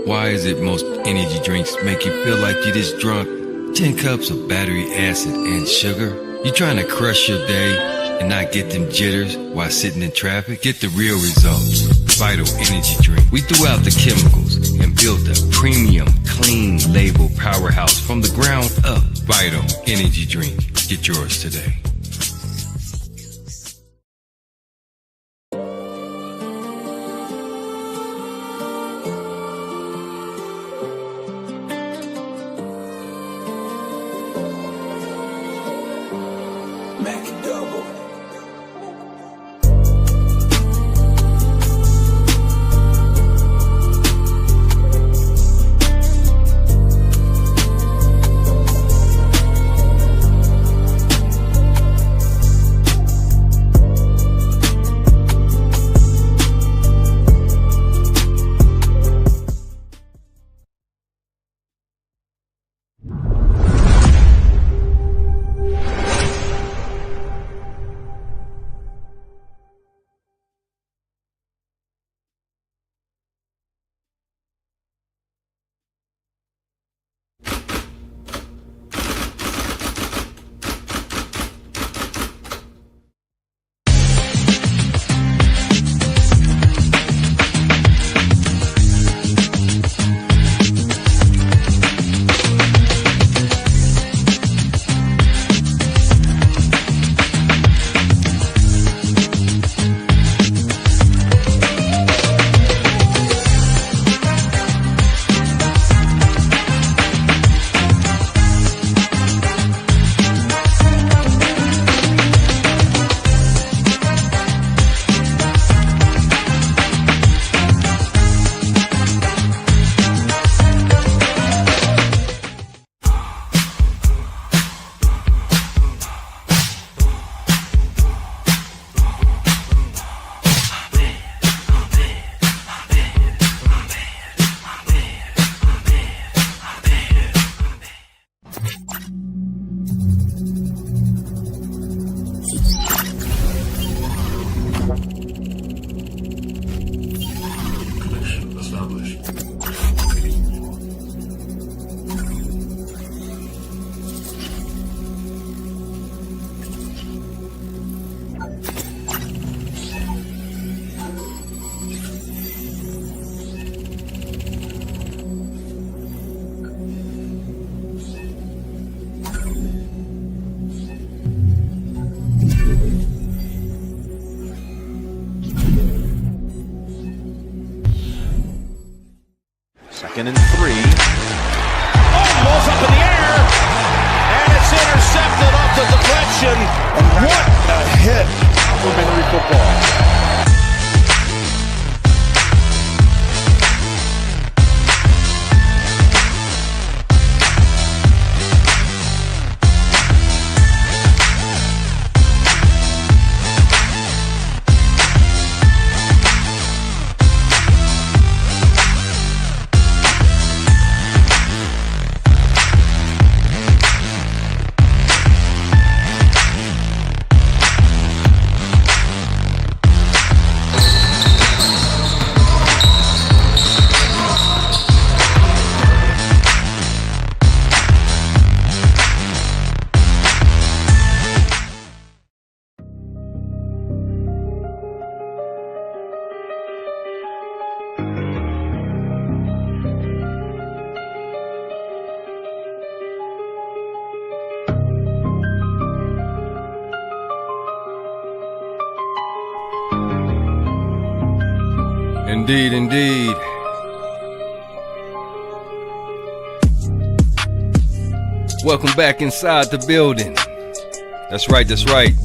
Why is it most energy drinks make you feel like you just drunk 10 cups of battery acid and sugar? You trying to crush your day and not get them jitters while sitting in traffic? Get the real results. Vital Energy Drink. We threw out the chemicals and built a premium, clean label powerhouse from the ground up. Vital Energy Drink. Get yours today. Second and 3. Ball's up in the air, and it's intercepted off the deflection. What a hit for Henry football. Indeed, indeed. Welcome back inside the building. That's right, that's right.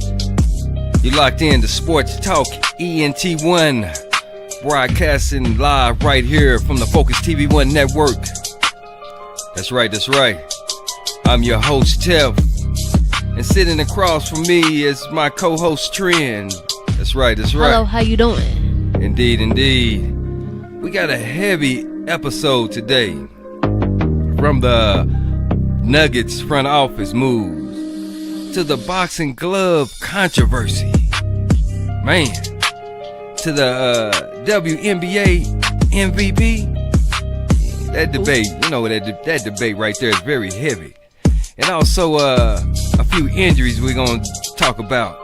You're locked in to Sports Talk ENT1, broadcasting live right here from the Focuz TV1 Network. That's right, that's right. I'm your host, Tef. And sitting across from me is my co-host, Trin. That's right, that's right. Hello, how you doing? Indeed, indeed. We got a heavy episode today. From the Nuggets front office moves to the boxing glove controversy, man, to the WNBA MVP. that debate, that debate right there is very heavy. And also a few injuries we're going to talk about,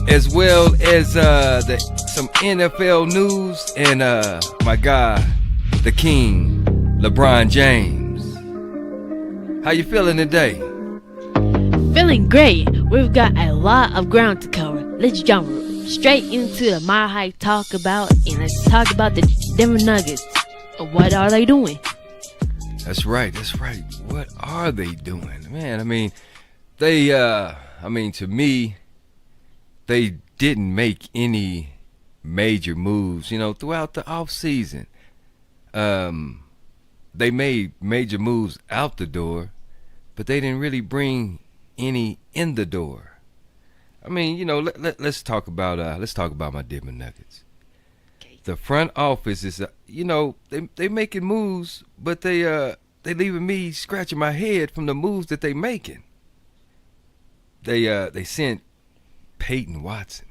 as well as some NFL news and my guy, the King, LeBron James. How you feeling today? Feeling great. We've got a lot of ground to cover. Let's jump straight into the Mile High talk about, and let's talk about the Denver Nuggets. What are they doing? That's right. What are they doing? Man, I mean, to me, they didn't make any major moves, throughout the offseason. They made major moves out the door, but they didn't really bring any in the door. I mean, let's talk about my Denver Nuggets. Okay. The front office is, they making moves, but they leaving me scratching my head from the moves that they making. They sent Peyton Watson.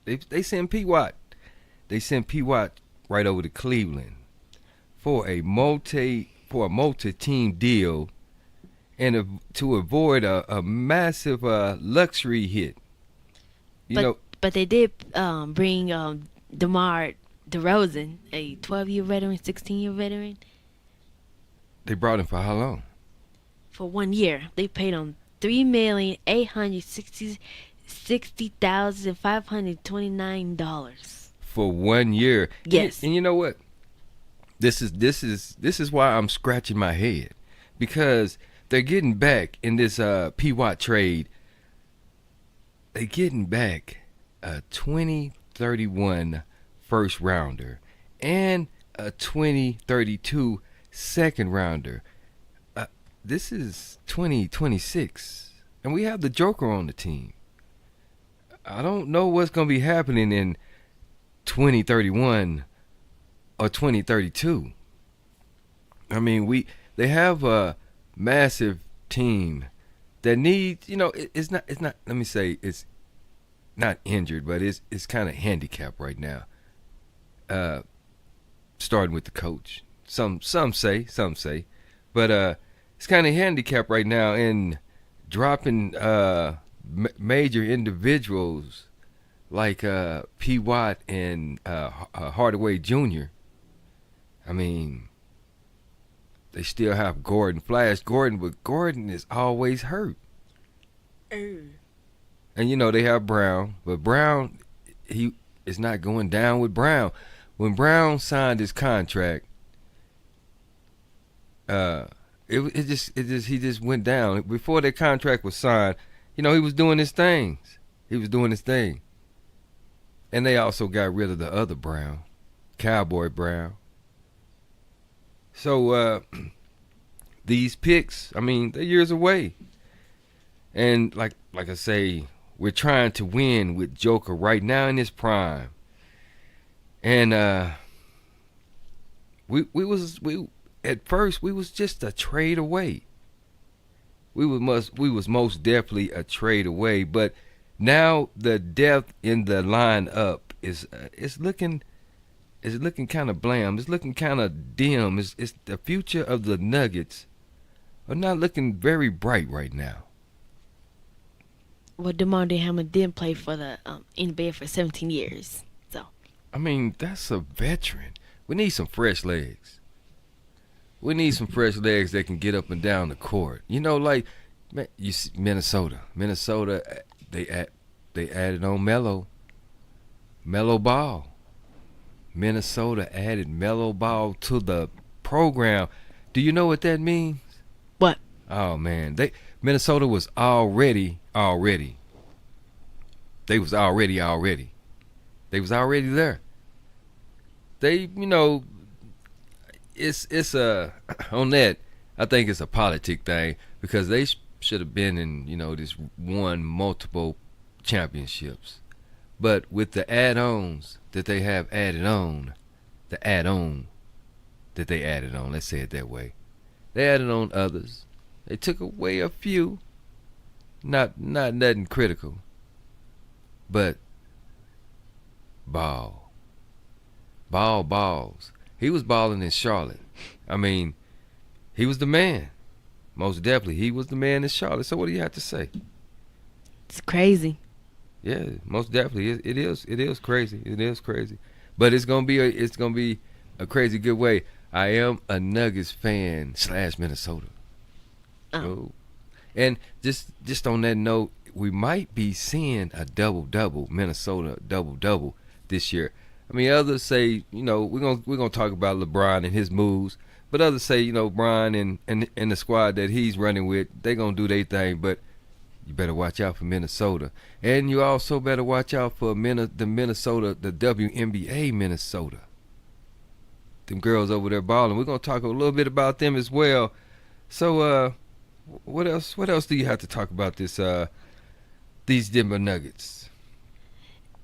They sent P. Watt. They sent P. Watt right over to Cleveland for a multi-team deal, and to avoid a massive luxury hit. But they did bring DeMar DeRozan, a 12-year veteran, 16-year veteran. They brought him for how long? For 1 year. They paid him $3,860,529 for 1 year. Yes. And you know what? This is why I'm scratching my head, because they're getting back in this P. Watt trade. They're getting back a 2031 first rounder and a 2032 second rounder. This is 2026, and we have the Joker on the team. I don't know what's going to be happening in 2031 or 2032. I mean, they have a massive team that needs, it's not, let me say, it's not injured, but it's kind of handicapped right now. Starting with the coach. Some say, but it's kind of handicapped right now in dropping major individuals like P. Watt and Hardaway Jr. I mean, they still have Gordon, Flash Gordon, but Gordon is always hurt. And they have Brown, but Brown, he is not going down with Brown. When Brown signed his contract, he just went down. Before that contract was signed, he was doing his things. And they also got rid of the other Brown, Cowboy Brown. So these picks, I mean, they're years away. And like I say, we're trying to win with Joker right now in his prime. And we at first was just a trade away. We was most definitely a trade away, but now the depth in the lineup is looking kind of bland. It's looking kind of dim. It's the future of the Nuggets are not looking very bright right now. Well, DeMar DeHammer did play for the NBA for 17 years. So I mean, that's a veteran. We need some fresh legs. We need some fresh legs that can get up and down the court. Like you see Minnesota. They added on Melo Ball. Minnesota added Melo Ball to the program. Do you know what that means? What? Oh man, Minnesota was already. They was already there. They, it's on that. I think it's a politic thing, because they should have been in, this won multiple championships. But with the add-ons that they have added on, let's say it that way, they added on others. They took away a few, not nothing critical, but Ball, balls. He was balling in Charlotte. I mean, he was the man. Most definitely, he was the man in Charlotte. So what do you have to say? It's crazy. Yeah, most definitely. It is crazy. It is crazy. But it's gonna be a crazy good way. I am a Nuggets fan / Minnesota. Oh. And just on that note, we might be seeing a double-double, Minnesota double-double this year. I mean, others say, we're gonna talk about LeBron and his moves, but others say, Bron and the squad that he's running with, they're gonna do their thing, but you better watch out for Minnesota. And you also better watch out for the WNBA Minnesota. Them girls over there balling. We're gonna talk a little bit about them as well. So what else do you have to talk about these Denver Nuggets?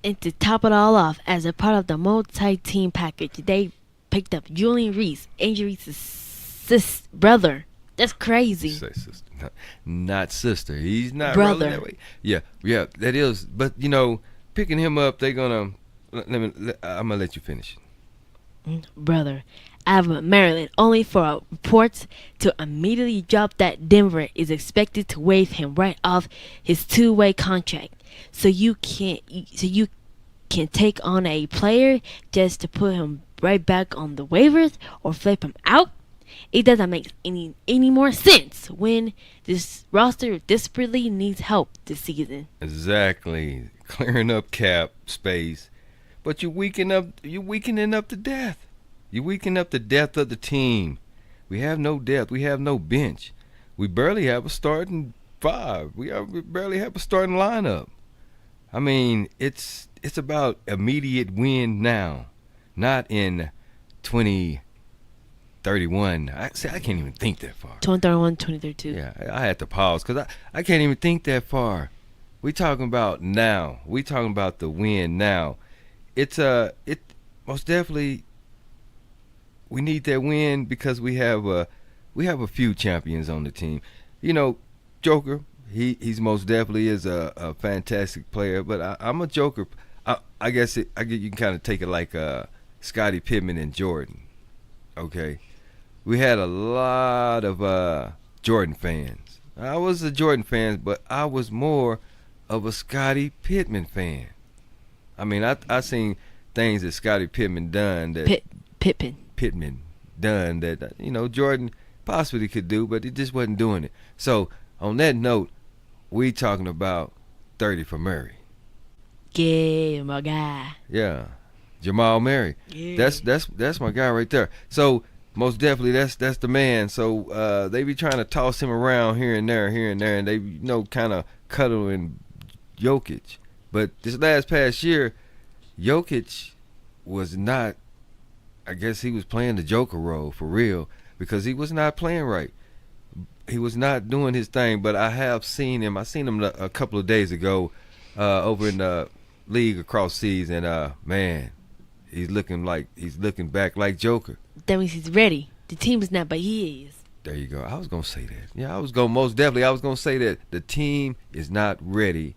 And to top it all off, as a part of the multi-team package, they picked up Julian Reese, Angel Reese's brother. That's crazy. Say sister, not sister. He's not brother. That way. Yeah, that is. But picking him up, they're gonna. I'm gonna let you finish. Brother, out of Maryland, only for reports to immediately drop that Denver is expected to waive him right off his 2-way contract. So you can take on a player just to put him right back on the waivers or flip him out. It doesn't make any more sense when this roster desperately needs help this season. Exactly, clearing up cap space, but you're weakening up the depth. You're weakening up the depth of the team. We have no depth. We have no bench. We barely have a starting 5. We barely have a starting lineup. I mean, it's about immediate win now, not in 2031. I can't even think that far. 2031, 2032. Yeah, I had to pause because I can't even think that far. We talking about now. We talking about the win now. It most definitely. We need that win because we have a few champions on the team. Joker, he's most definitely is a fantastic player, but I'm a Joker. I guess you can kind of take it like Scottie Pippen and Jordan. Okay, we had a lot of Jordan fans. I was a Jordan fan, but I was more of a Scottie Pippen fan. I mean, I seen things that Scottie Pippen done that Pittman done that Jordan possibly could do, but he just wasn't doing it. So on that note, we talking about 30 for Murray. Yeah, my guy. Yeah, Jamal Murray. Yeah. That's my guy right there. So most definitely that's the man. So they be trying to toss him around here and there, and they kind of cuddling Jokić. But this past year, Jokić was not. I guess he was playing the Joker role for real because he was not playing right. He was not doing his thing, but I have seen him. I seen him a couple of days ago over in the league across seas, and man, he's looking back like Joker. That means he's ready. The team is not, but he is. There you go. I was gonna say that. Yeah, I was gonna say that the team is not ready.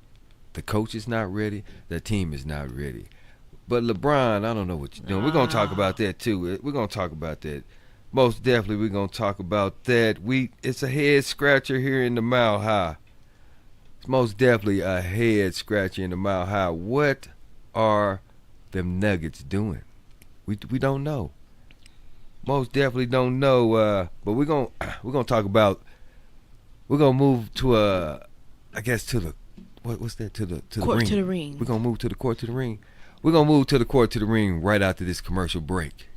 The coach is not ready. The team is not ready. But LeBron, I don't know what you're doing. We're going to talk about that, too. We're going to talk about that. Most definitely, we're going to talk about that. It's a head scratcher here in the Mile High. It's most definitely a head scratcher in the Mile High. What are them Nuggets doing? We don't know. Most definitely don't know. But we're going to talk about. We're going to move to the what's that to the court ring. To the ring. We're going to move to the court to the ring. We're going to move to the court to the ring right after this commercial break.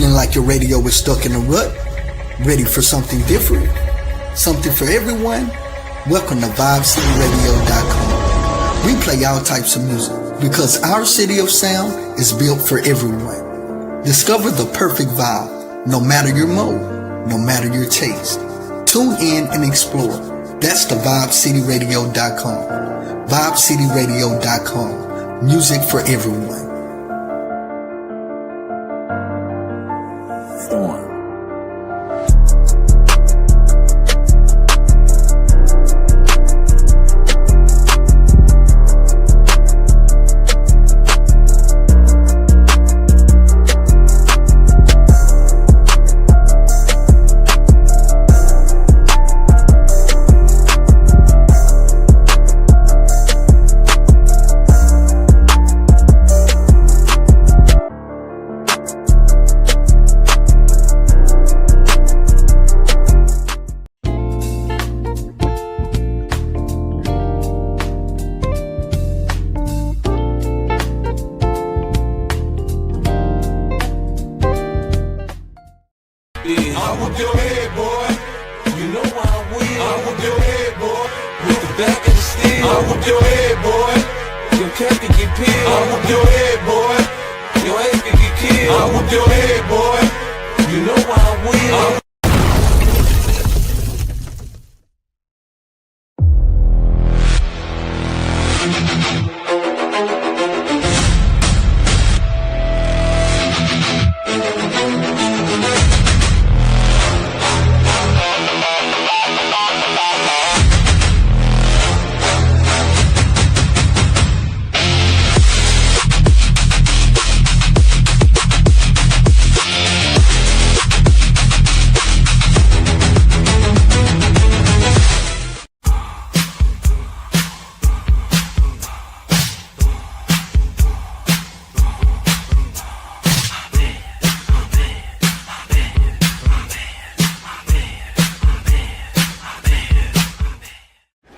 Like your radio is stuck in a rut, ready for something different, something for everyone? Welcome to VibesCityRadio.com. We play all types of music because our city of sound is built for everyone. Discover the perfect vibe, no matter your mode, no matter your taste. Tune in and explore. That's the VibeCityRadio.com. VibeCityRadio.com. Music for everyone. Storm.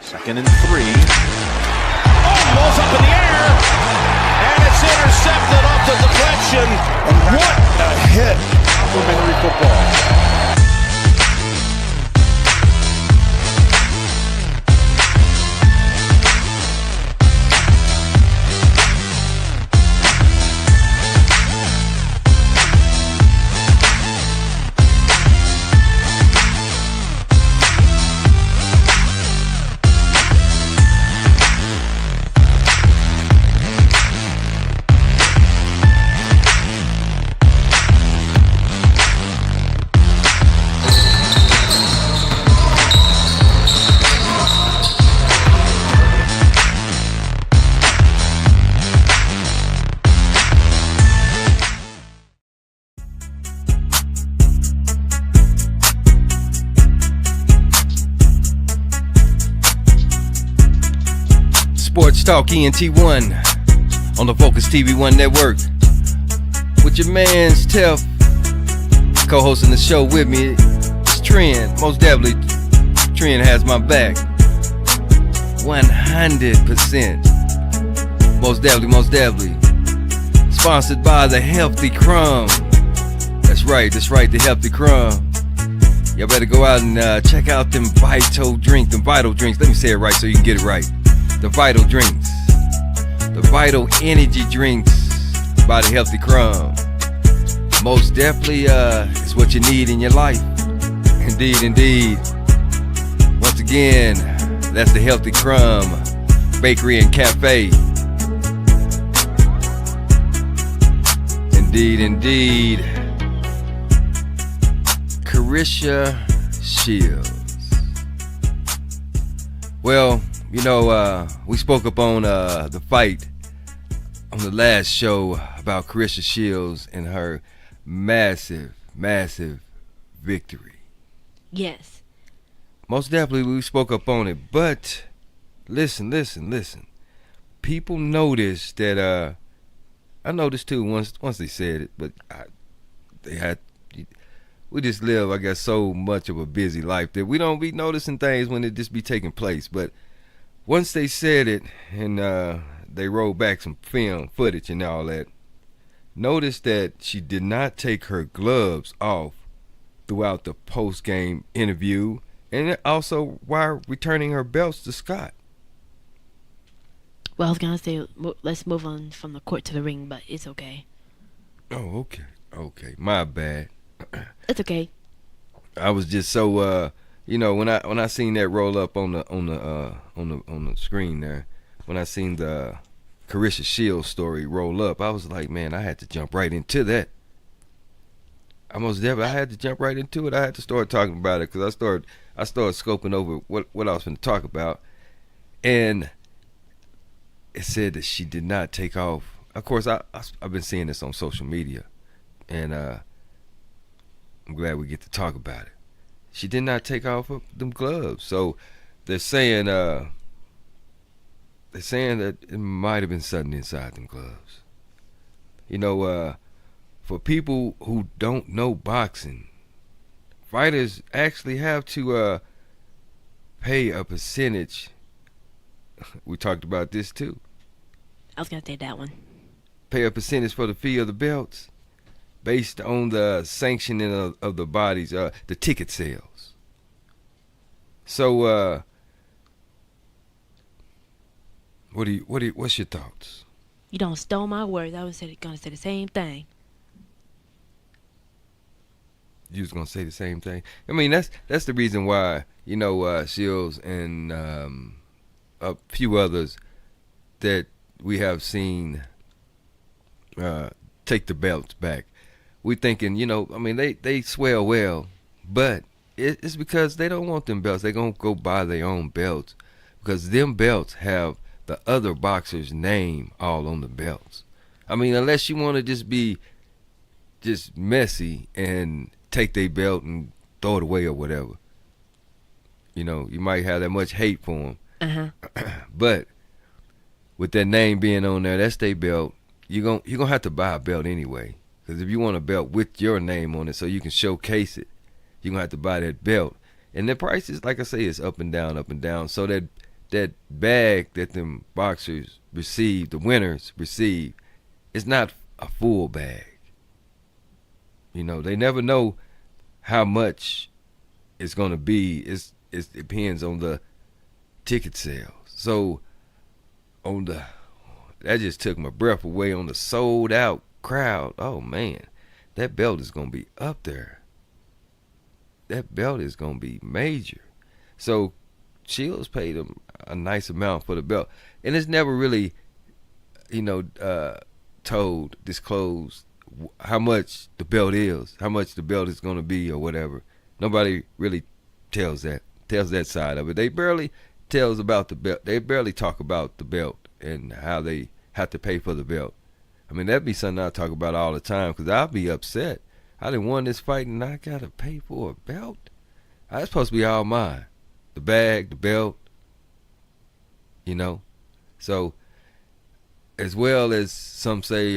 Second and 3. Oh, ball's up in the air. And it's intercepted off the deflection. What a hit for Missouri football. Sports Talk ENT1 on the Focuz TV1 Network with your man's Tef, co-hosting the show with me. It's Trin. Most definitely, Trin has my back. 100%. Most definitely. Sponsored by the Healthy Crumb. That's right, the Healthy Crumb. Y'all better go out and check out them vital drinks. Let me say it right so you can get it right. The Vital Drinks. The Vital Energy Drinks by the Healthy Crumb. Most definitely is what you need in your life. Indeed. Once again, that's the Healthy Crumb Bakery and Cafe. Indeed. Claressa Shields. Well, you know, we spoke up on the fight on the last show about Claressa Shields and her massive victory. Yes. Most definitely we spoke up on it, but listen. People noticed that I noticed too once they said it, but we just live, I guess, so much of a busy life that we don't be noticing things when it just be taking place. But once they said it and they rolled back some film footage and all that, notice that she did not take her gloves off throughout the post-game interview, and also while returning her belts to Scott. Well, I was gonna say let's move on from the court to the ring, but it's okay. Oh, Okay, my bad. It's okay. I was just so when I seen that roll up on the screen there, when I seen the Claressa Shields story roll up, I was like, man, I had to jump right into that. I had to jump right into it. I had to start talking about it because I started scoping over what I was going to talk about, and it said that she did not take off. Of course, I've been seeing this on social media, and I'm glad we get to talk about it. She did not take off them gloves, so they're saying that it might have been something inside them gloves. For people who don't know boxing, fighters actually have to pay a percentage. We talked about this too. I was gonna say that one. Pay a percentage for the fee of the belts based on the sanctioning of the bodies, the ticket sales. So, what's your thoughts? You don't stole my words. I was gonna say the same thing. You was gonna say the same thing. I mean, that's the reason why Shields and a few others that we have seen take the belts back. We thinking, they swell well, but it's because they don't want them belts. They gonna go buy their own belts because them belts have the other boxer's name all on the belts. I mean, unless you want to just be just messy and take their belt and throw it away or whatever. You might have that much hate for them. But with that name being on there, that's their belt. You're gonna have to buy a belt anyway. Because if you want a belt with your name on it so you can showcase it, you're gonna have to buy that belt. And the price is, like I say, it's up and down, up and down. So that bag that them boxers receive, the winners receive, it's not a full bag. They never know how much it's gonna be. It depends on the ticket sales. So that just took my breath away on the sold out crowd. Oh man, that belt is gonna be up there. That belt is gonna be major. So Shields paid him a nice amount for the belt, and it's never really, disclosed how much the belt is, how much the belt is gonna be, or whatever. Nobody really tells that side of it. They barely tells about the belt. They barely talk about the belt and how they have to pay for the belt. I mean, that'd be something I talk about all the time because I'll be upset. I done won this fight and I gotta pay for a belt. That's supposed to be all mine. The bag, the belt, So, as well as some say,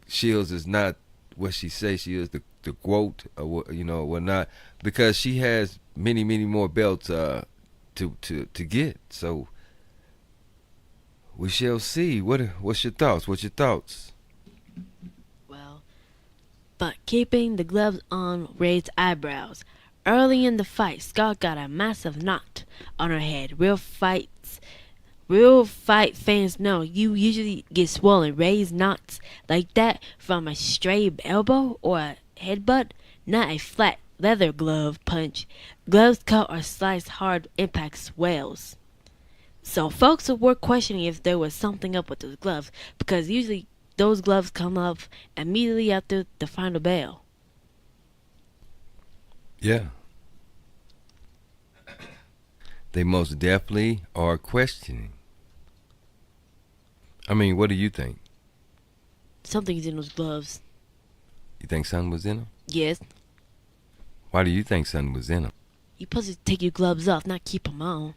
Shields is not what she says she is, the GOAT or whatnot, because she has many more belts to get. So we shall see. What's your thoughts? Well, but keeping the gloves on raised eyebrows. Early in the fight, Scott got a massive knot on her head. Real fight fans know you usually get swollen raised knots like that from a stray elbow or a headbutt, not a flat leather glove punch. Gloves cut or sliced hard impact swells. So folks were questioning if there was something up with those gloves because usually those gloves come up immediately after the final bell. Yeah. They most definitely are questioning. I mean, what do you think? Something's in those gloves. You think something was in them? Yes. Why do you think something was in them? You're supposed to take your gloves off, not keep them on.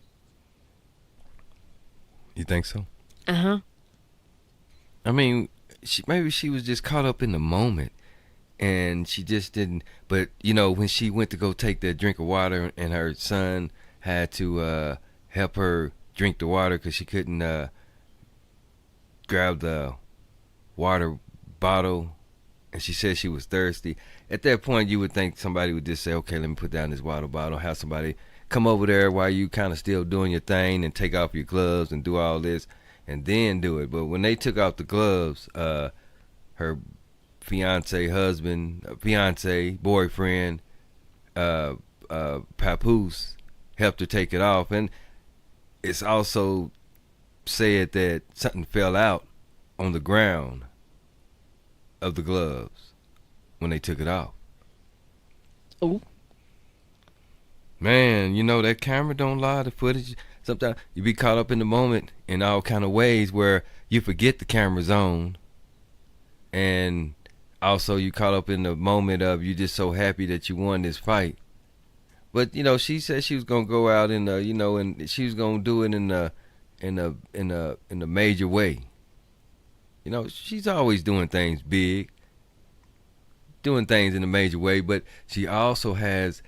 You think so? Uh-huh. I mean, maybe she was just caught up in the moment and she just didn't. But, when she went to go take that drink of water and her son had to help her drink the water because she couldn't grab the water bottle, and she said she was thirsty. At that point, you would think somebody would just say, okay, let me put down this water bottle, have somebody come over there while you kind of still doing your thing and take off your gloves and do all this and then do it. But when they took off the gloves, her fiance, husband, fiance, boyfriend, papoose helped her take it off. And it's also said that something fell out on the ground of the gloves when they took it off. Oh. Man, you know, that camera don't lie. The footage, sometimes you be caught up in the moment in all kind of ways where you forget the camera's on. And also you caught up in the moment of you just so happy that you won this fight. But, you know, she said she was going to go out in the, you know, and she was going to do it in a major way. You know, she's always doing things big, doing things in a major way, but she also has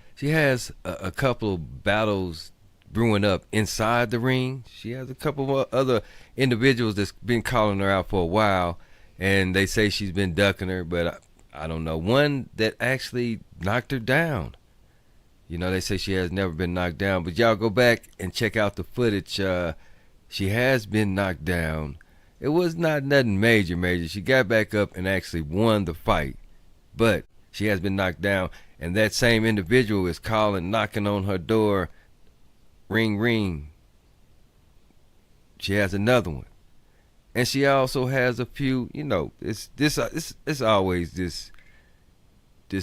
a couple of battles brewing up inside the ring. She has a couple of other individuals that's been calling her out for a while, and they say she's been ducking her, but I don't know. One that actually knocked her down. You know, they say she has never been knocked down, but y'all go back and check out the footage. She has been knocked down. It was not nothing major. She got back up and actually won the fight, but she has been knocked down, and that same individual is knocking on her door, ring, ring. She has another one, and she also has a few. You know, it's always this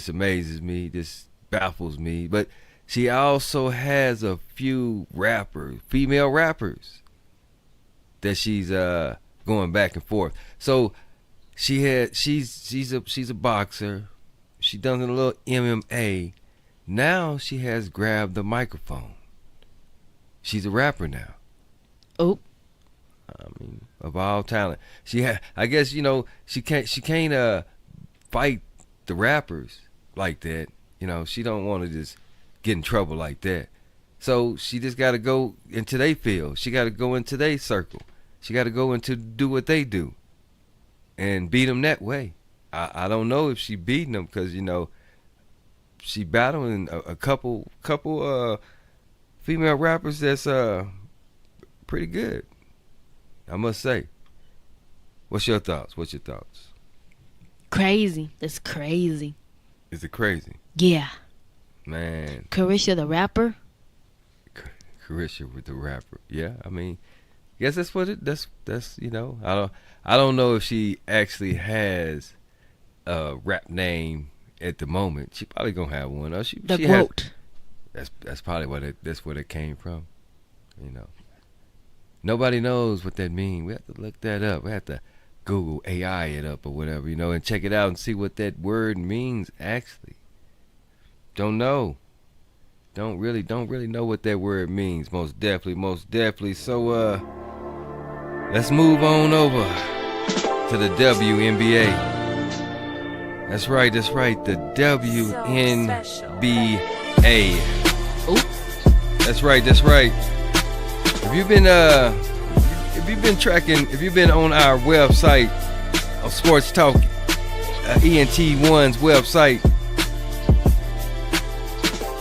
amazes me. This baffles me, but she also has a few female rappers that she's going back and forth. So she's a boxer. She does a little MMA. Now she has grabbed the microphone. She's a rapper now. Oh. I mean, of all talent, I guess, you know, she can't fight the rappers like that. You know, she don't want to just get in trouble like that. So she just got to go into their field. She got to go into their circle. She got to go into do what they do and beat them that way. I don't know if she beating them because, you know, she battling a couple female rappers that's pretty good, I must say. What's your thoughts? Crazy. That's crazy. Is it crazy? Yeah. Man. Claressa the rapper? Claressa with the rapper. Yeah, I mean, guess that's what that's you know, I don't know if she actually has a rap name at the moment. She probably gonna have one. She quote. That's probably that's where it came from. You know. Nobody knows what that means. We have to look that up. We have to Google AI it up or whatever, you know, and check it out and see what that word means actually. Don't know. Don't really know what that word means. Most definitely. So let's move on over to the WNBA. That's right. The WNBA. Ooh. That's right. If you've been on our website, Sports Talk ENT1's website,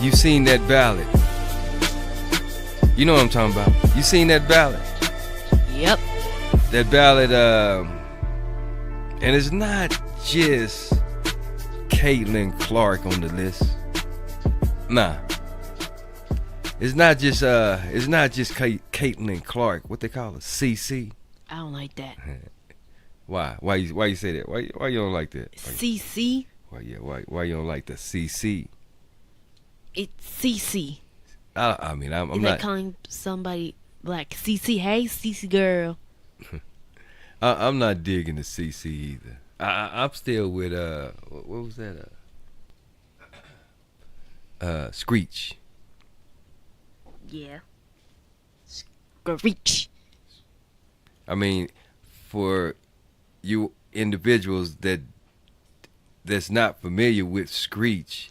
you've seen that ballot. You know what I'm talking about. You seen that ballot. Yep. That ballot, and it's not just Caitlin Clark on the list. Nah. It's not just Caitlin Clark. What they call her? CC. I don't like that. Why? Why you say that? Why you don't like that? CC? Why you don't like the CC? It's CC. I mean, I'm not not calling somebody like CC. Hey, CC girl. I'm not digging the CC either. I'm still with what was that? Screech. Yeah. Screech. I mean, for you individuals that's not familiar with Screech,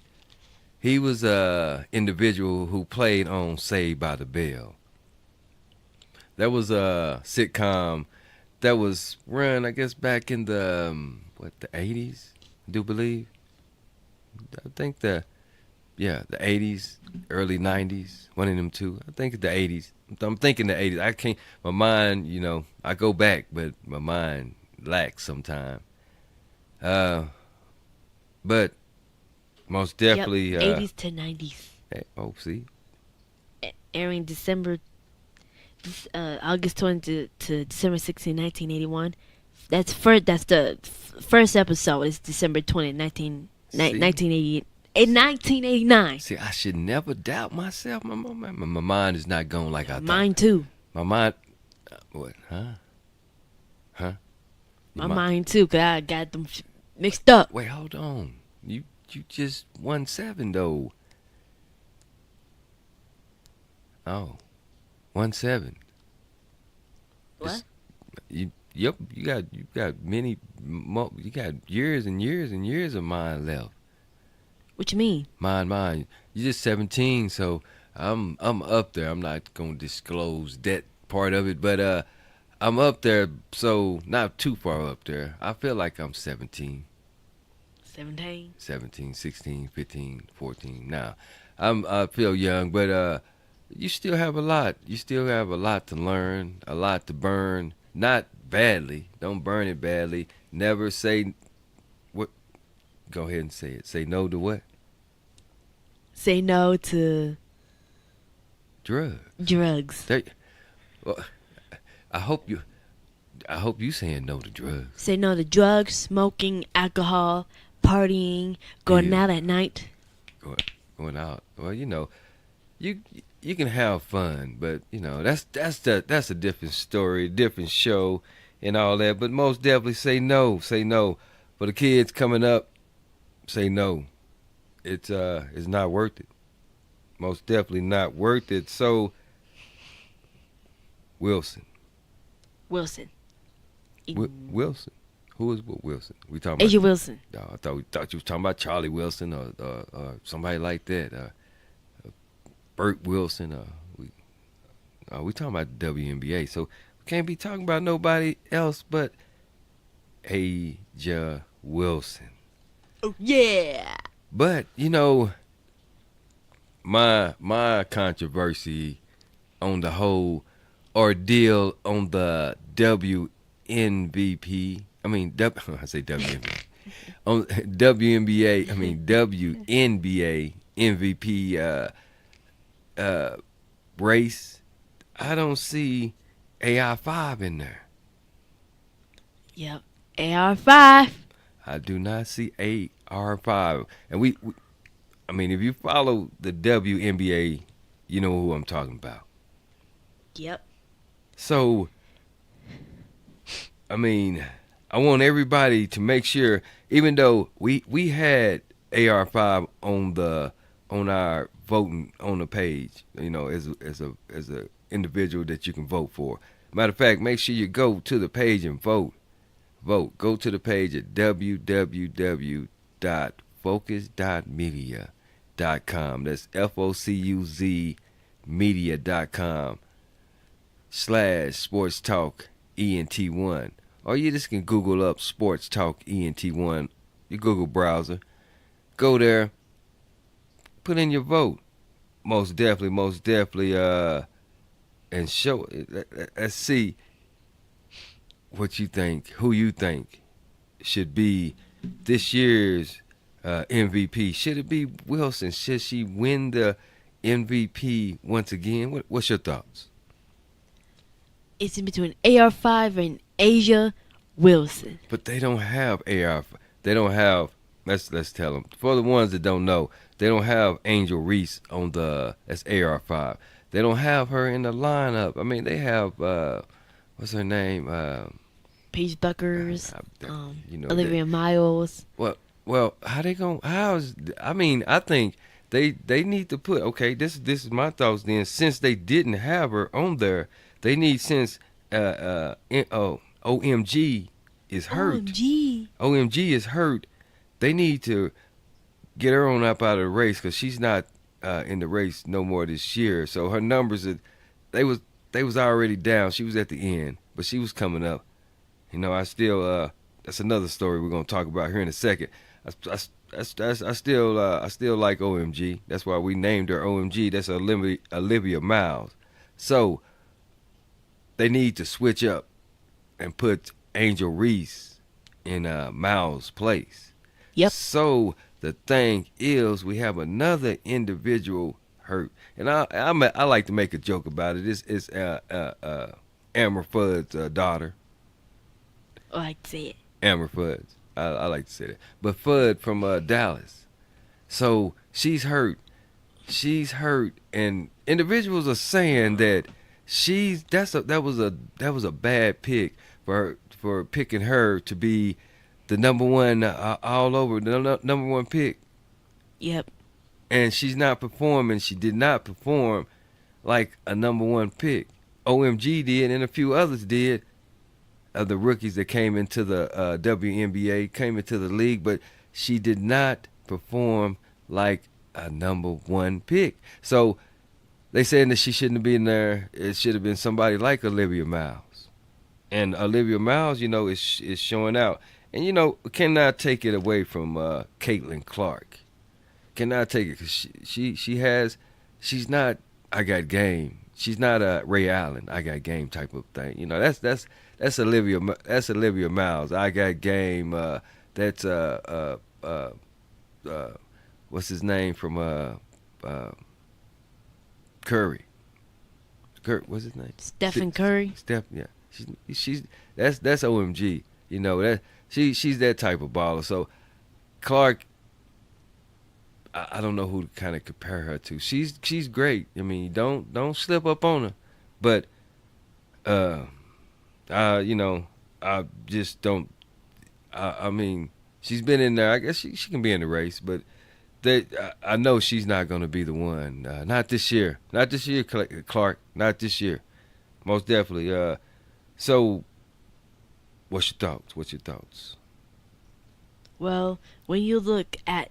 he was a individual who played on Saved by the Bell. That was a sitcom that was run, I guess, back in the 80s, I do believe. I think the 80s, early 90s, one of them two. I think it's the 80s. I'm thinking the 80s. I can't, my mind, you know, I go back, but my mind lacks sometime. But most definitely. Yep, 80s to 90s. Oh, see. Airing August 20 to December 16, 1981. That's the first episode. It's December 20, 1989. See, I should never doubt myself. My mind is not going like I thought. Mine too. My mind, what? Huh? My mind too, cause I got them mixed up. Wait, hold on. You just won 7 though. Oh, 1-7. What? Yep. You got many. You got years and years and years of mine left. What you mean? Mine. You're just 17, so I'm up there. I'm not gonna disclose that part of it, but I'm up there, so not too far up there. I feel like I'm 17. 17, 16, 15, 14. Now, I feel young, but you still have a lot. You still have a lot to learn, a lot to burn. Not badly. Don't burn it badly. Never say what. Go ahead and say it. Say no to what? Say no to drugs. Drugs. Well, I hope you saying no to drugs. Say no to drugs, smoking, alcohol, partying, going out at night. Going out. Well, you can have fun, but that's a different story, different show, and all that. But most definitely say no. For the kids coming up, say no. It's not worth it. Most definitely not worth it. So Wilson. Wilson. Wilson. Who is Wilson? We talking about Asia Wilson. No, I thought you was talking about Charlie Wilson or somebody like that. Burt Wilson. We talking about the WNBA. So we can't be talking about nobody else but Asia Wilson. Oh yeah. But my controversy on the whole ordeal on the WNBP. I say WNBA. On WNBA, WNBA MVP race, I don't see AR5 in there. Yep. AR5. I do not see AR5. And we if you follow the WNBA, you know who I'm talking about. Yep. So, I want everybody to make sure, even though we had AR5 on our voting on the page, as a individual that you can vote for. Matter of fact, make sure you go to the page and vote. Go to the page at www.focuz.media.com. That's FOCUZ media.com/Sports Talk ENT1. Or you just can Google up Sports Talk ENT1. Your Google browser. Go there. Put in your vote. Most definitely. And show it. Let's see what you think. Who you think should be this year's MVP. Should it be Wilson? Should she win the MVP once again? What's your thoughts? It's in between AR5 and Asia Wilson. But they don't have AR5. They don't have. Let's tell them. For the ones that don't know, they don't have Angel Reese on that's AR5. They don't have her in the lineup. They have what's her name? Paige Buckers. Olivia Miles. Well, how they going? I think they need to put. Okay, this is my thoughts. Then, since they didn't have her on there, they need since OMG is hurt. OMG is hurt. They need to get her on up out of the race because she's not in the race no more this year. So her numbers, they was already down. She was at the end, but she was coming up. I still that's another story we're gonna talk about here in a second. I still like OMG. That's why we named her OMG. That's Olivia Miles. So they need to switch up and put Angel Reese in Miles' place. Yep. So the thing is, we have another individual hurt, and I like to make a joke about it. It's Amber Fudd's daughter. Oh, I say it. Amber Fudd. I like to say that. But Fudd from Dallas. So she's hurt. She's hurt, and individuals are saying that that was a bad pick for picking her to be the number one all over, the number one pick. Yep. And she's not performing. She did not perform like a number one pick. OMG did, and a few others did. Of the rookies that came into the WNBA, came into the league, but she did not perform like a number one pick. So they saying that she shouldn't have been there. It should have been somebody like Olivia Miles. And Olivia Miles, is showing out. And, cannot take it away from Caitlin Clark. Cannot take it because she's not, I got game. She's not a Ray Allen, I got game type of thing. That's Olivia Miles. I got game. That's what's his name from Curry. What's his name? Stephen Curry. Yeah. She's that's OMG. She's that type of baller. So Clark, I don't know who to kind of compare her to. She's great. I mean, don't slip up on her, but I just don't. I mean, she's been in there. I guess she can be in the race, but I know she's not going to be the one. Not this year. Not this year, Clark. Not this year. Most definitely. So, what's your thoughts? Well, when you look at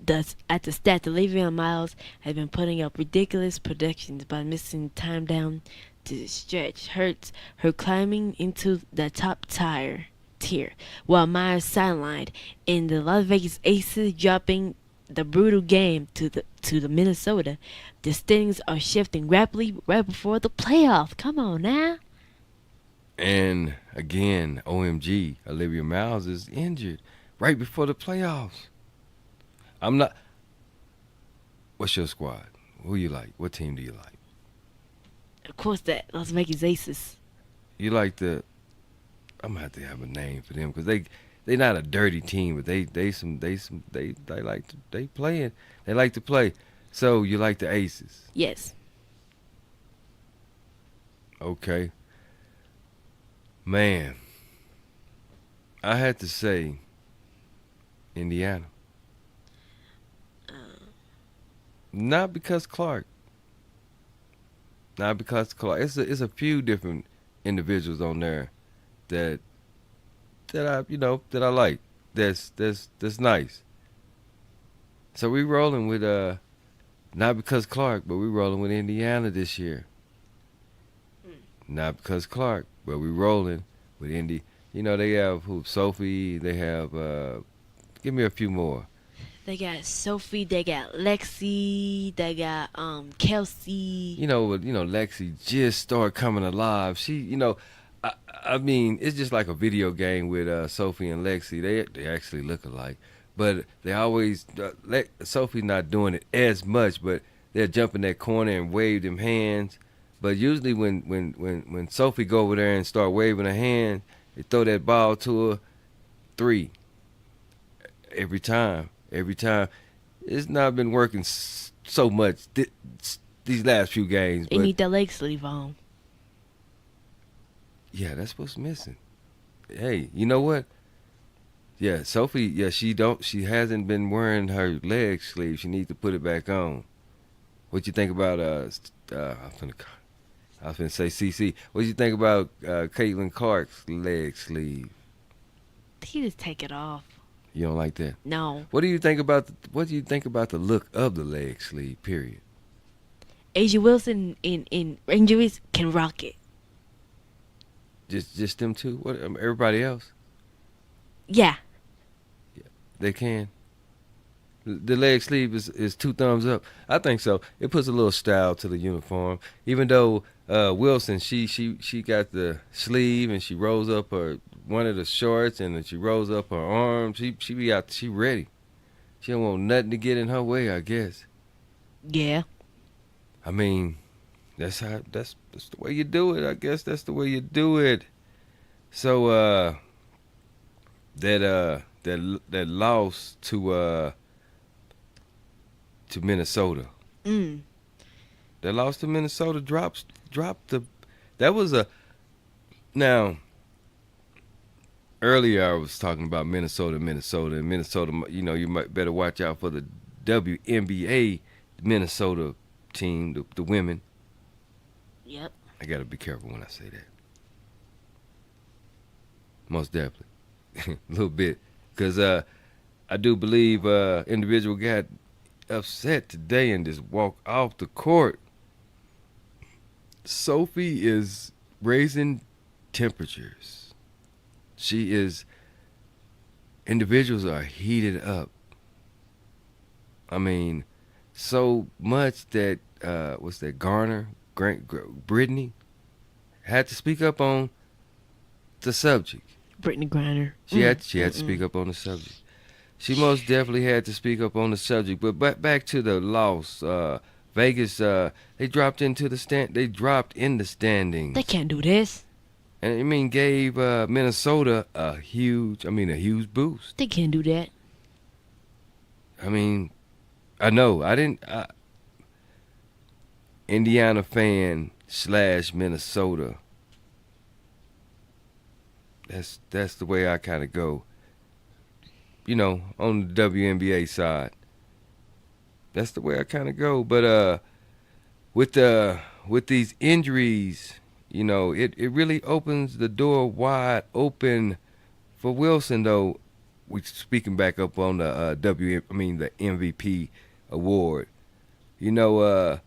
the stat, Olivia Miles has been putting up ridiculous productions by missing time down to stretch hurts her climbing into the top tier, while Miles sidelined in the Las Vegas Aces dropping the brutal game to the Minnesota. The standings are shifting rapidly right before the playoffs. Come on now. And again, OMG, Olivia Miles is injured right before the playoffs. I'm not. What's your squad? Who you like? What team do you like? Of course, that Las Vegas Aces. You like I'm gonna have to have a name for them because they not a dirty team, but they like to play. So you like the Aces? Yes. Okay. Man, I had to say Indiana. Not because Clark. It's a few different individuals on there that I like. That's nice. So we rolling with not because Clark, but we rolling with Indiana this year. Not because Clark, but we rolling with Indy. They have Sophie. They have give me a few more. They got Sophie, they got Lexi, they got Kelsey. Lexi just started coming alive. She, I mean, it's just like a video game with Sophie and Lexi. They actually look alike, but they always Sophie's not doing it as much, but they'll jump in that corner and wave them hands. But usually when Sophie go over there and start waving her hand, they throw that ball to her, 3 every time. It's not been working so much these last few games. They need that leg sleeve on. Yeah, that's what's missing. Hey, you know what? Yeah, Sophie. Yeah, she hasn't been wearing her leg sleeve. She needs to put it back on. What you think about I was finna say CC. What do you think about Caitlin Clark's leg sleeve? He just take it off. You don't like that? No. What do you think about the look of the leg sleeve? Period. Asia Wilson in injuries can rock it. Just them two? What? Everybody else? Yeah. They can. The leg sleeve is 2 thumbs up. I think so. It puts a little style to the uniform. Even though Wilson, she got the sleeve and she rolls up her one of the shorts and then she rolls up her arms. She be out. She ready. She don't want nothing to get in her way, I guess. Yeah. I mean, that's the way you do it. I guess that's the way you do it. So that loss to Minnesota. That loss to Minnesota dropped the. That was a. Now, earlier I was talking about Minnesota, and Minnesota. You know, you might better watch out for the WNBA Minnesota team, the women. Yep. I gotta be careful when I say that. Most definitely, a little bit, because I do believe individual got upset today and just walked off the court. Sophie is raising temperatures. Individuals are heated up. I mean, so much that what's that? Brittany had to speak up on the subject. Brittany Griner. She had to speak up on the subject. She most definitely had to speak up on the subject. But back to the loss. Vegas, they dropped in the standings. They can't do this. And I mean, gave Minnesota a huge boost. They can't do that. I mean, I know. Indiana fan / Minnesota. That's the way I kind of go. You know, on the WNBA side. That's the way I kind of go. But with these injuries, you know, it really opens the door wide open for Wilson, though. We speaking back up on the the MVP award. You know,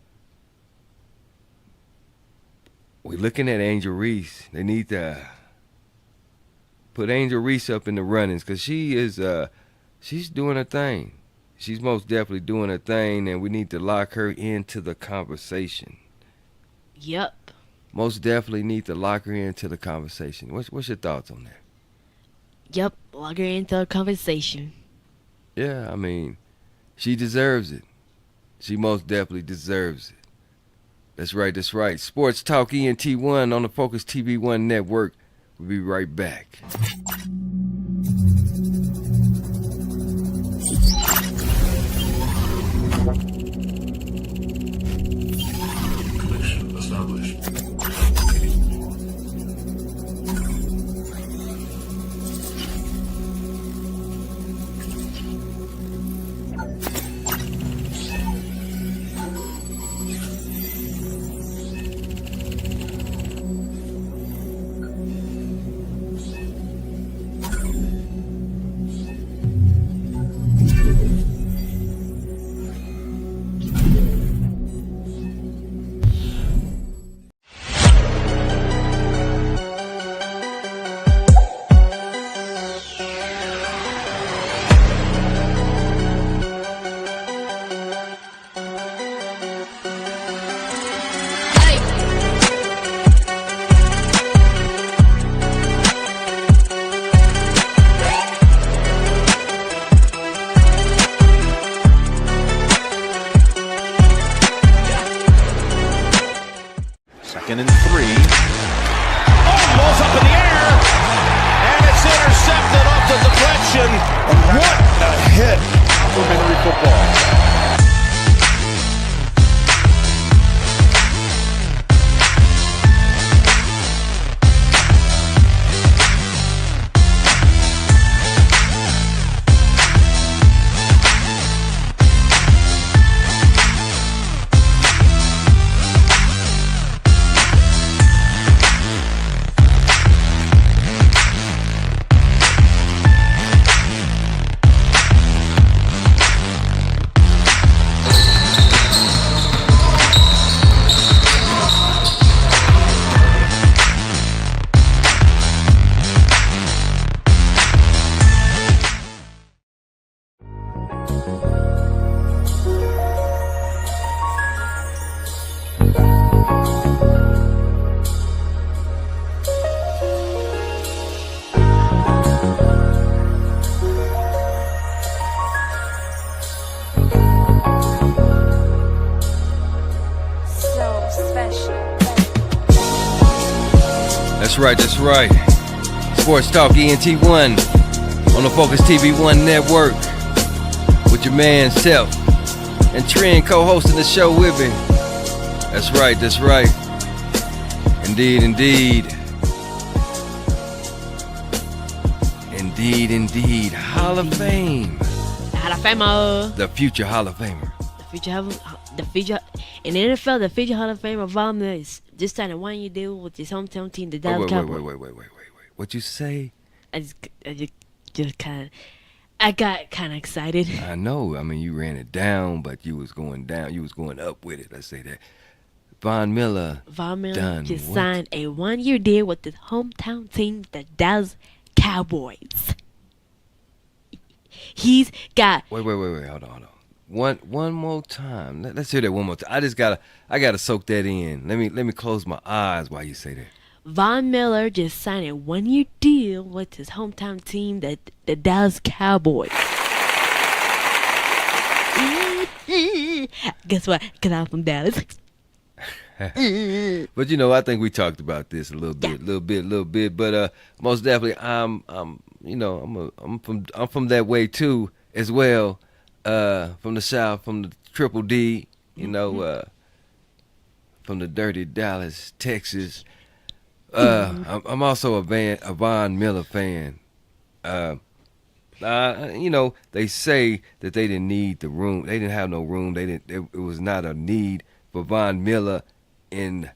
we're looking at Angel Reese. They need to put Angel Reese up in the runnings because she's doing her thing. She's most definitely doing her thing, and we need to lock her into the conversation. Yep. Most definitely need to lock her into the conversation. What's your thoughts on that? Yep, lock her into the conversation. Yeah, I mean, she deserves it. She most definitely deserves it. That's right. Sports Talk ENT1 on the Focuz TV1 Network. We'll be right back. Connection established. Second and 3. Oh, ball's up in the air. And it's intercepted off the deflection. What a hit for Henry football. That's right, that's right. Sports Talk ENT1 on the Focuz TV1 Network with your man Tef Trin co-hosting the show with me. That's right, that's right. Indeed, indeed. Indeed, indeed. Hall of Fame. Hall of Famer. The future Hall of Famer. The future in the NFL, the future Hall of Famer Von Miller is just signed a 1-year deal with his hometown team, the Dallas Cowboys. Wait. What you say? I got kind of excited. I know. I mean, you ran it down, but you was going down. You was going up with it. Let's say that. Von Miller just signed a 1-year deal with his hometown team, the Dallas Cowboys. He's got. Wait. Hold on. One more time. Let's hear that one more time. I gotta soak that in. Let me close my eyes while you say that. Von Miller just signed a 1-year deal with his hometown team, the Dallas Cowboys. Guess what? Because I'm from Dallas. But I think we talked about this a little bit. But most definitely, I'm from that way too as well. From the South, from the Triple D, from the dirty Dallas, Texas. I'm also a Von Miller fan. They say that they didn't need the room. They didn't have no room. It was not a need for Von Miller in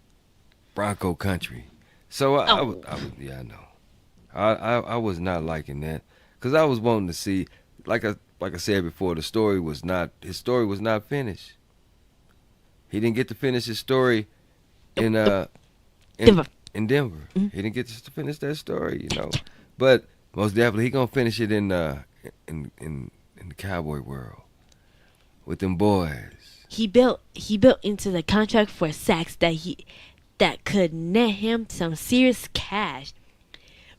Bronco country. So I know. I was not liking that because I was wanting to see, like I said before, his story was not finished. He didn't get to finish his story in Denver. Mm-hmm. He didn't get to finish that story, But most definitely, he gonna finish it in the Cowboy world with them boys. He built into the contract for sacks that could net him some serious cash.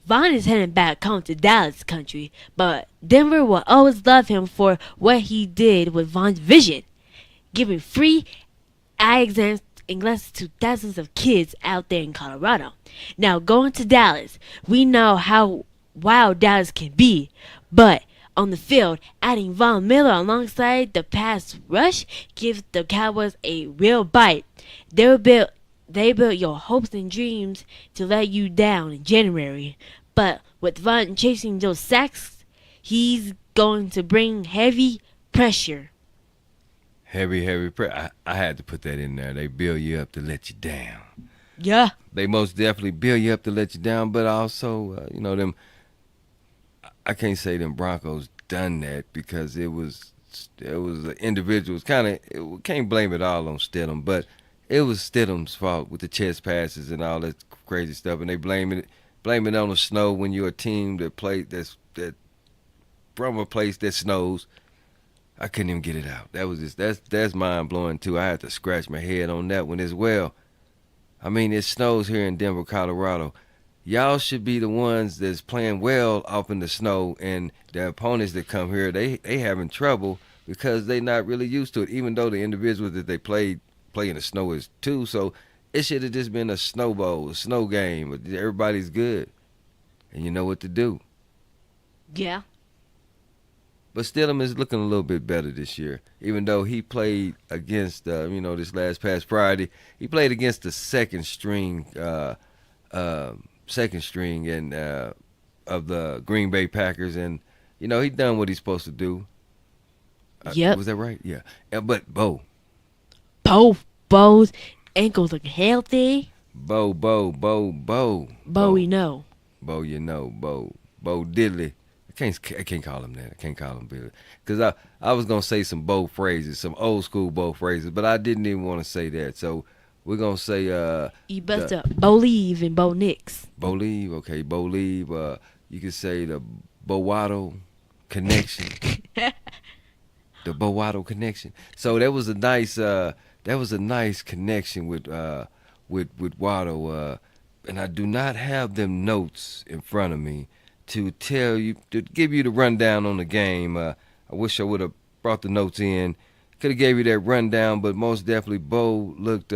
Von is heading back home to Dallas country, but Denver will always love him for what he did with Von's vision, giving free eye exams and glasses to thousands of kids out there in Colorado. Now, going to Dallas, we know how wild Dallas can be, but on the field, adding Von Miller alongside the pass rush gives the Cowboys a real bite. They built your hopes and dreams to let you down in January, but with Von chasing those sacks, he's going to bring heavy pressure. Heavy pressure. I had to put that in there. They build you up to let you down. Yeah. They most definitely build you up to let you down, but also, them. I can't say them Broncos done that because it was the individuals can't blame it all on Stidham, but it was Stidham's fault with the chest passes and all that crazy stuff, and they blame it on the snow when you're a team that from a place that snows. I couldn't even get it out. That's mind blowing too. I had to scratch my head on that one as well. I mean, it snows here in Denver, Colorado. Y'all should be the ones that's playing well off in the snow, and the opponents that come here, they having trouble because they not really used to it, even though the individuals that they play in the snow is too. So it should have just been a snow game, but everybody's good, and you know what to do. Yeah. But Stidham is looking a little bit better this year, even though he played against, this past Friday, he played against the second string and of the Green Bay Packers, and he done what he's supposed to do. Yep. Was that right? Yeah. But Bo's ankles look healthy. Bo. We know. Bo Diddley. I can't call him that. I can't call him Billy, because I was gonna say some Bo phrases, some old school Bo phrases, but I didn't even want to say that. So we're gonna say you bust up Bo Leave and Bo Nix. Bo Leave, okay, Bo Leave. You could say the Bo Waddle connection. The Bo Waddle connection. So that was a nice connection with Waddle. And I do not have them notes in front of me to give you the rundown on the game. I wish I would have brought the notes in. Could have gave you that rundown, but most definitely Bo looked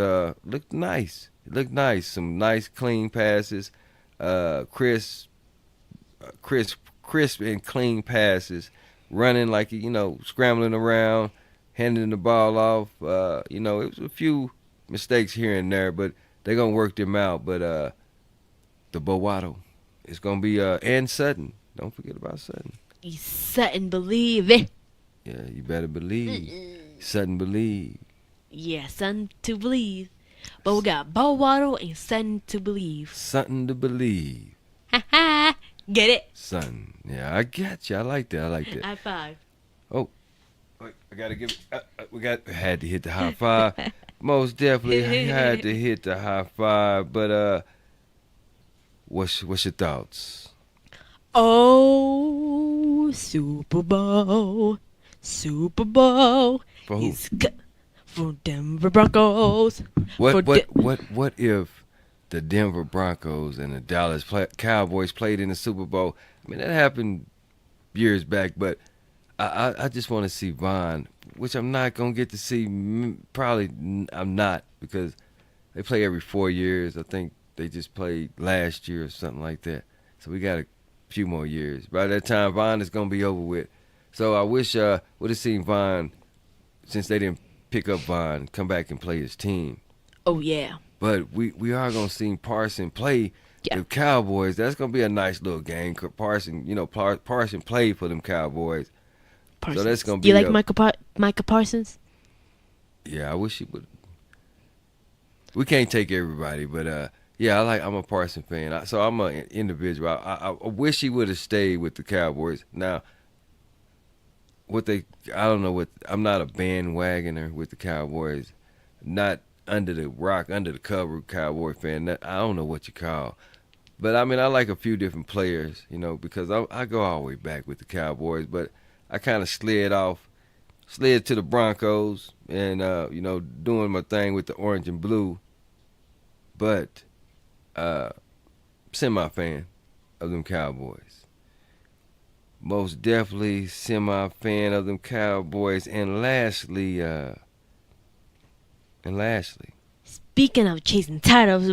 nice. It looked nice. Some nice clean passes. crisp and clean passes, running like, scrambling around, handing the ball off. It was a few mistakes here and there, but they're going to work them out. But the Bowato, it's going to be and Sutton. Don't forget about Sutton. Sutton believe it. Yeah, you better believe. Sutton believe. Yeah, Sutton to believe. But we got Bowato and Sutton to believe. Sutton to believe. Ha ha. Get it? Sutton. Yeah, I got you. I like that. High five. Oh, wait, I gotta give. Had to hit the high five. Most definitely had to hit the high five. But what's your thoughts? Oh, Super Bowl. For who? He's for Denver Broncos. What if the Denver Broncos and the Dallas Cowboys played in the Super Bowl? I mean, that happened years back, but I just want to see Von, which I'm not going to get to see. Probably I'm not, because they play every 4 years. I think they just played last year or something like that. So we got a few more years. By that time, Von is going to be over with. So I wish would have seen Von, since they didn't pick up Von, come back and play his team. Oh, yeah. But we are going to see Parson play the Cowboys. That's going to be a nice little game. Parson played for them Cowboys. Parsons. So that's going to be. You like Micah Parsons? Yeah, I wish he would. We can't take everybody, but yeah, I'm a Parson fan. So I'm an individual. I wish he would have stayed with the Cowboys. Now, I don't know what. I'm not a bandwagoner with the Cowboys. Not under the cover Cowboy fan. I don't know what you call. But I mean, I like a few different players, because I go all the way back with the Cowboys. But I kind of slid to the Broncos, and doing my thing with the orange and blue. But semi-fan of them Cowboys. Most definitely semi-fan of them Cowboys. And lastly, speaking of chasing titles,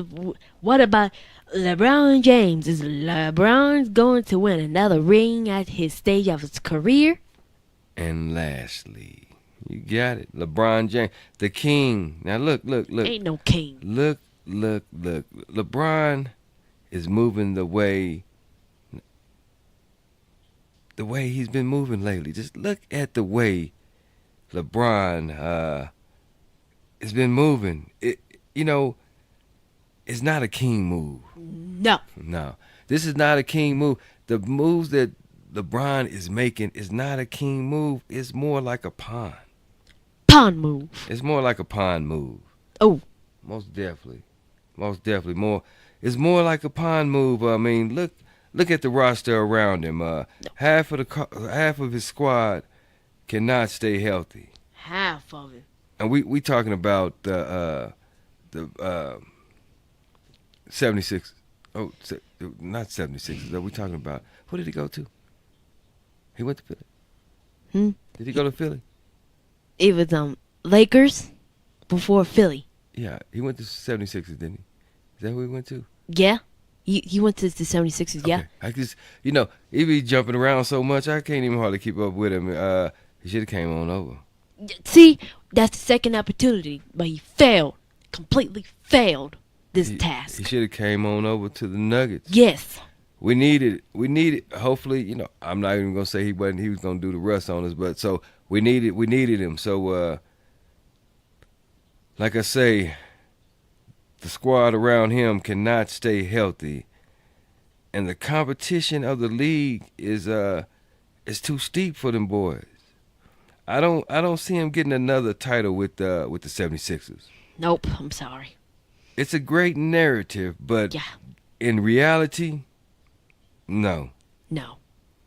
what about LeBron James? Is LeBron going to win another ring at his stage of his career? And lastly, you got it, LeBron James, the king. Now look. Ain't no king. Look. LeBron is moving the way he's been moving lately. Just look at the way LeBron has been moving. It's not a king move. No. This is not a king move. The moves that LeBron is making is not a king move. It's more like a pawn. Pawn move. It's more like a pawn move. Oh. Most definitely. More. It's more like a pawn move. I mean, look at the roster around him. Half of his squad cannot stay healthy. Half of it. And we talking about the 76. Oh, not 76. We talking about, who did he go to? He went to Philly. Did he go to Philly? It was Lakers before Philly. Yeah, he went to 76ers, didn't he? Is that who he went to? Yeah. He went to the 76ers, yeah. Okay. I just, he be jumping around so much, I can't even hardly keep up with him. He should have came on over. See, that's the second opportunity, but he completely failed this task. He should have came on over to the Nuggets. Yes. We needed, hopefully, I'm not even going to say he was going to do the rust on us, but so we needed him. So, like I say, the squad around him cannot stay healthy, and the competition of the league is too steep for them boys. I don't see him getting another title with the 76ers. Nope, I'm sorry. It's a great narrative, but in reality, no.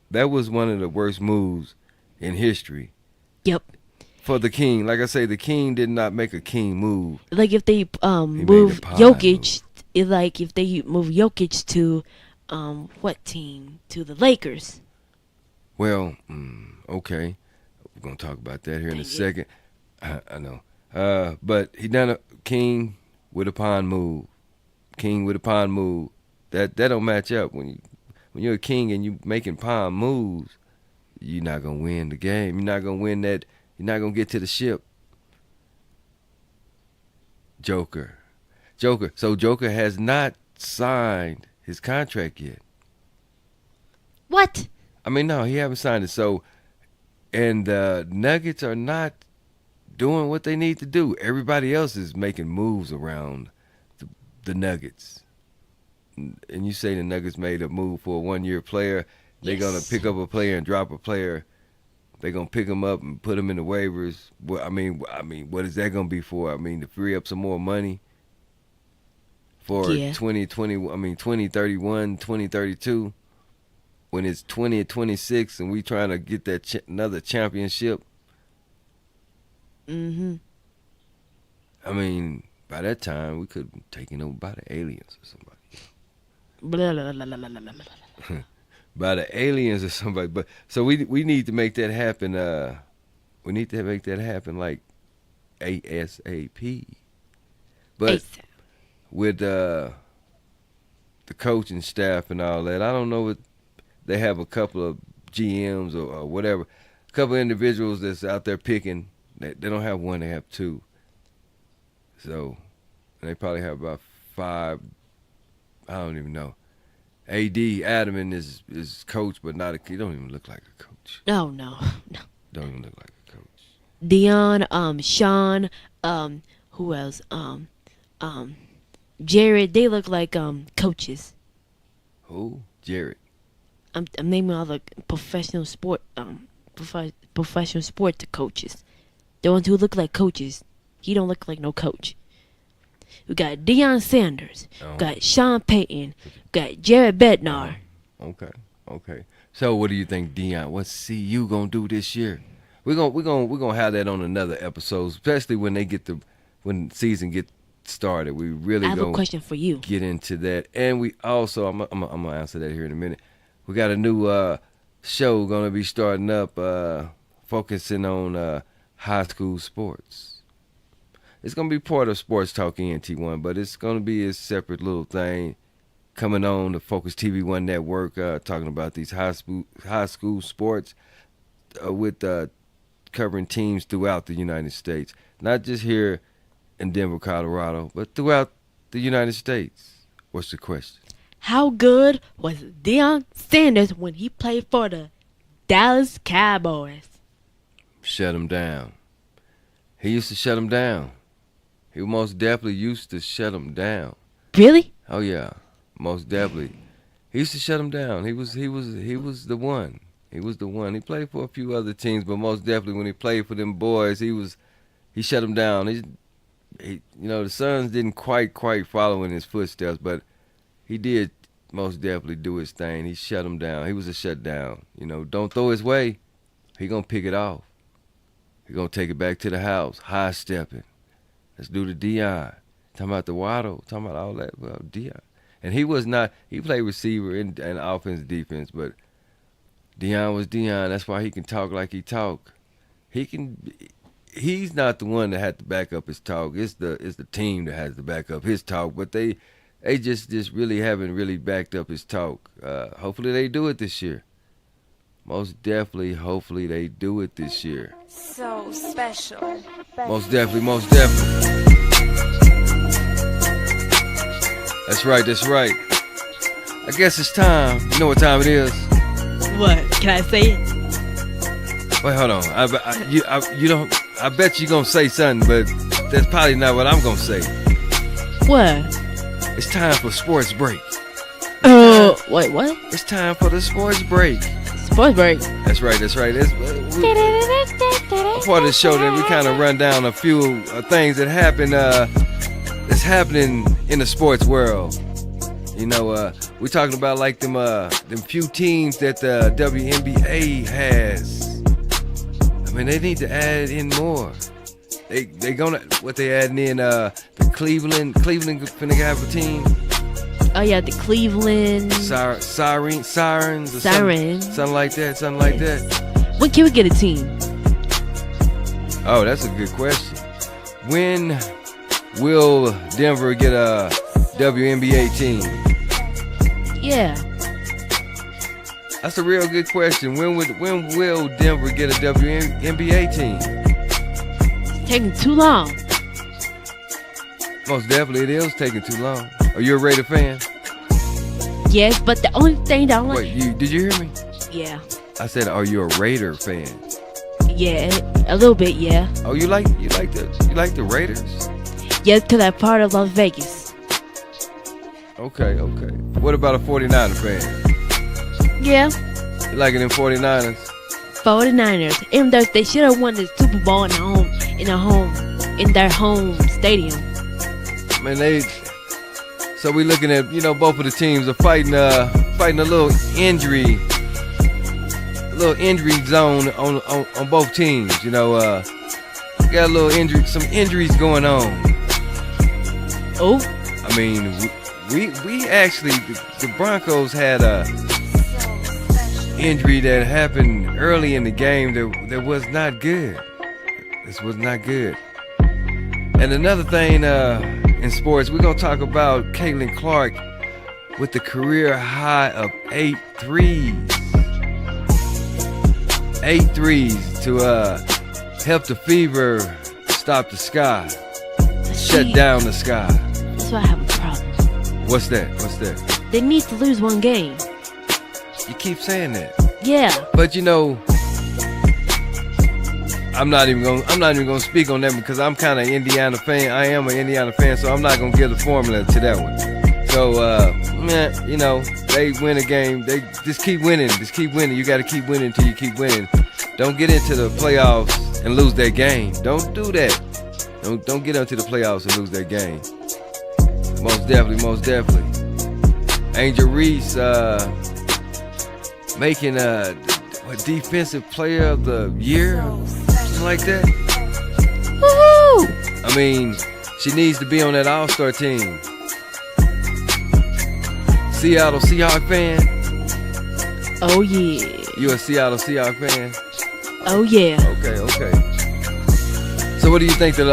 That was one of the worst moves in history. Yep. For the king, like I say, the king did not make a king move. Like if they move Jokić, if they move Jokić to what team? To the Lakers. Well, okay, we're gonna talk about that here in a second. I know, but he done a king with a pawn move. That don't match up. When you're a king and you making palm moves, you're not gonna win the game. You're not gonna win that. You're not gonna get to the ship. Joker. So Joker has not signed his contract yet. What? I mean, no, he haven't signed it. So, and the Nuggets are not doing what they need to do. Everybody else is making moves around the Nuggets. And you say the Nuggets made a move for a one-year player. They're going to pick up a player and drop a player. They're going to pick them up and put them in the waivers. Well, I mean, what is that going to be for? I mean, to free up some more money for 2031, 2032, when it's 20 and 26 and we trying to get that another championship. Mm-hmm. I mean, by that time, we could be taken over by the aliens or somebody. Blah, blah, blah, blah, blah, blah, blah. By the aliens or somebody. But so we need to make that happen. We need to make that happen like ASAP. But with the coaching staff and all that, I don't know if they have a couple of GMs or whatever, a couple of individuals that's out there picking. They don't have one, they have two. So they probably have about 5. I don't even know. AD Adamon is coach, but not he don't even look like a coach. No. Don't even look like a coach. Dion, Sean, who else? Jared. They look like coaches. Who? Jared. I'm naming all the professional sport coaches. The ones who look like coaches. He don't look like no coach. We got Deion Sanders. Got Sean Payton. Got Jared Bednar. Okay. So what do you think, Deion? What's CU gonna do this year? We're gonna have that on another episode, especially when the season gets started. We really I have a question for you. Get into that, and we also I'm gonna answer that here in a minute. We got a new show gonna be starting up, focusing on high school sports. It's going to be part of Sports Talk ENT1, but it's going to be a separate little thing coming on the Focuz TV1 Network, talking about these high school sports with covering teams throughout the United States. Not just here in Denver, Colorado, but throughout the United States. What's the question? How good was Deion Sanders when he played for the Dallas Cowboys? Shut him down. He used to shut him down. He most definitely used to shut him down. Really? Oh yeah, most definitely. He used to shut him down. He was the one. He was the one. He played for a few other teams, but most definitely when he played for them boys, he shut him down. He the Suns didn't quite follow in his footsteps, but he did most definitely do his thing. He shut him down. He was a shutdown. Don't throw his way. He gonna pick it off. He gonna take it back to the house, high stepping. Let's do the Deion. Talking about the Waddle, talking about all that. Well, Deion. And he played receiver and offense, defense, but Deion was Deion. That's why he can talk like he talk. He's not the one that had to back up his talk. It's the team that has to back up his talk, but they just really haven't really backed up his talk. Hopefully they do it this year. Most definitely, hopefully they do it this year. So special. Most definitely. That's right. I guess it's time. You know what time it is? What? Can I say it? Wait, hold on. I bet you're gonna say something, but that's probably not what I'm gonna say. What? It's time for sports break. Wait, what? It's time for the sports break. Sports break. That's right. It's part of the show that we kind of run down a few things that happen. That's happening in the sports world. We're talking about like them few teams that the WNBA has. I mean, they need to add in more. They adding in the Cleveland finna have a team. Oh yeah, the Cleveland Sirens. Something like that. When can we get a team? Oh, that's a good question. When will Denver get a WNBA team? Yeah. That's a real good question. When will Denver get a WNBA team? It's taking too long. Most definitely it is taking too long. Are you a Raider fan? Yes, but the only thing that I like... Wait, did you hear me? Yeah. I said, are you a Raider fan? Yeah, a little bit, yeah. Oh, you like the Raiders? Yeah, because I'm part of Las Vegas. Okay. What about a 49er fan? Yeah. You liking them 49ers? 49ers. Even though they should have won the Super Bowl in their home stadium. Man, so we looking at, both of the teams are fighting a little injury zone on both teams. Got a little injury, some injuries going on. Oh. I mean, we actually, the Broncos had a injury that happened early in the game that was not good. This was not good. And another thing in sports, we're going to talk about Caitlin Clark with the career high of 8 threes. 8 threes to help the fever stop the sky. Shut down the sky. That's why I have a problem. What's that? They need to lose one game. You keep saying that. Yeah. But I'm not even gonna speak on that because I'm kind of Indiana fan. I am an Indiana fan, so I'm not gonna give the formula to that one. So they win a game. They just keep winning. You got to keep winning until you keep winning. Don't get into the playoffs and lose that game. Don't do that. Don't get into the playoffs and lose that game. Most definitely. Angel Reese making a defensive player of the year, something like that. Woohoo! I mean, she needs to be on that All-Star team. Seattle Seahawks fan? Oh yeah. You a Seattle Seahawks fan? Oh yeah. Okay. So what do you think that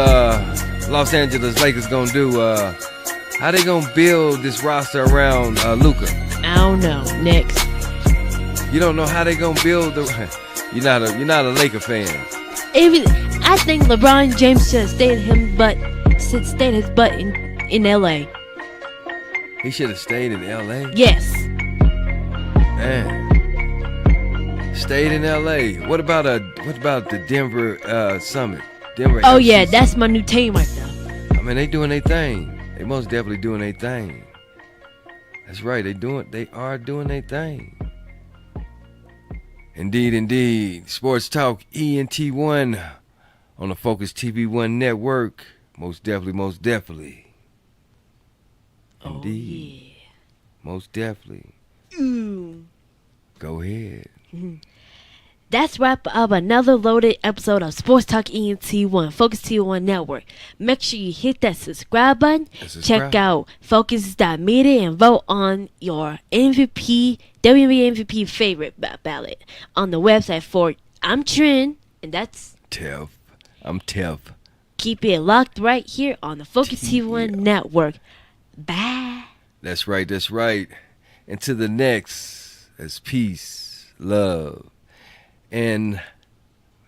Los Angeles Lakers gonna do? How they gonna build this roster around Luka? I don't know. Next. You don't know how they gonna build the. You're not a Laker fan. I think LeBron James should have stayed his butt in LA. He should have stayed in LA. Yes. Man. Stayed in LA. What about the Denver Summit? Denver. Oh FC yeah, Summit. that's my new team right there. I mean, they doing their thing. They most definitely doing their thing. That's right. They are doing their thing. Indeed. Sports Talk ENT1 on the Focuz TV1 Network. Most definitely. Indeed. Oh, yeah. Most definitely. Go ahead. That's wrap up another loaded episode of Sports Talk ENT1, Focuz TV1 Network. Make sure you hit that subscribe button. Check out Focuz.media and vote on your WNBA MVP favorite ballot on the website for I'm Trin, and that's Tef. I'm Tef. Keep it locked right here on the Focuz TV1 Network. Bye. That's right. And to the next, that's peace, love, and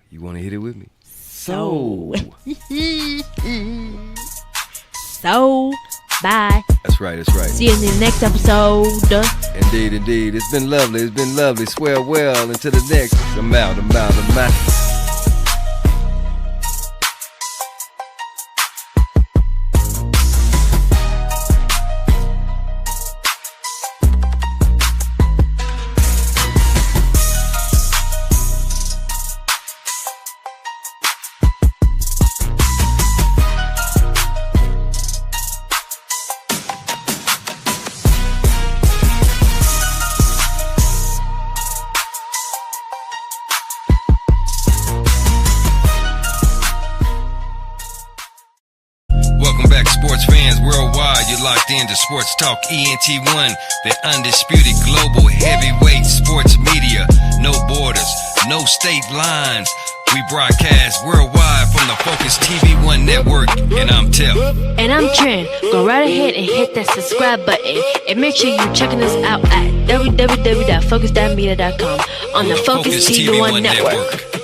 you want to hit it with me? So, bye. That's right. See you in the next episode. Indeed. It's been lovely. Swear well. Until the next, I'm out. Locked into Sports Talk ENT1, the undisputed global heavyweight sports media. No borders, no state lines. We broadcast worldwide from the Focuz TV1 Network, and I'm Tef. And I'm Trin. Go right ahead and hit that subscribe button. And make sure you're checking us out at www.focuz.media.com on the Focuz TV1 Network.